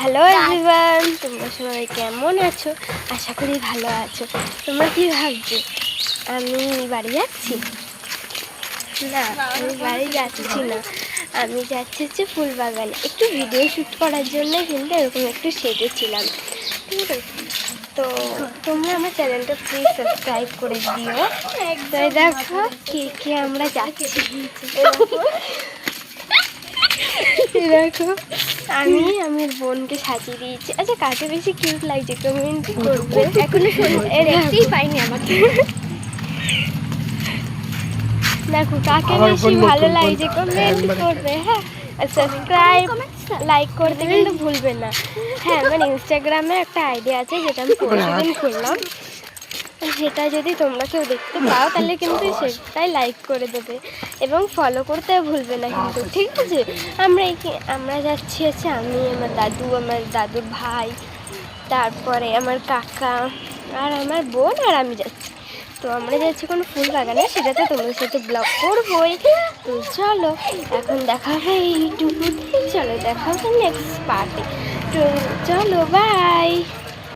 Hello everyone, তোমরা সবাই কেমন আছো? আশা করি ভালো আছো। তোমরা কি ভাবছো আমি বাড়ি যাচ্ছি? না, আমি বাড়ি যাচ্ছি না। আমি যাচ্ছি হচ্ছে ফুল বাগানে একটু ভিডিও শ্যুট করার জন্য, কিন্তু এরকম একটু সেজেছিলাম, ঠিক আছে? তো তোমরা আমার চ্যানেলটা প্লিজ সাবস্ক্রাইব করে দিও। তাই দেখো কে কে আমরা যাচ্ছি। দেখো আমি আমার বোনকে সাজিয়ে দিয়েছি। আচ্ছা, কাকে বেশি কিউট লাগছে কমেন্ট করবে। এখনো দেখতেই পাইনি আমাকে। দেখো কাকে বেশি ভালো লাগছে কমেন্ট করবে। হ্যাঁ, আর সাবস্ক্রাইব লাইক করতে কিন্তু ভুলবে না। হ্যাঁ, আমার ইনস্টাগ্রামে একটা আইডি আছে যেটা আমি পরশুদিন খুললাম। সেটা যদি তোমরা কেউ দেখতে পাও তাহলে কিন্তু সেটাই লাইক করে দেবে এবং ফলো করতে ভুলবে না কিন্তু, ঠিক আছে? আমরা যাচ্ছি হচ্ছে আমি, আমার দাদু, আমার দাদুর ভাই, তারপরে আমার কাকা আর আমার বোন আর আমি যাচ্ছি। তো আমরা যাচ্ছি কোনো ফুল বাগানে, সেটাতে তোমাদের সাথে ব্লগ করবোই। তো চলো, এখন দেখা হবে এইটুকুতেই। চলো দেখা হবে নেক্সট পার্টে। তো চলো, বাই।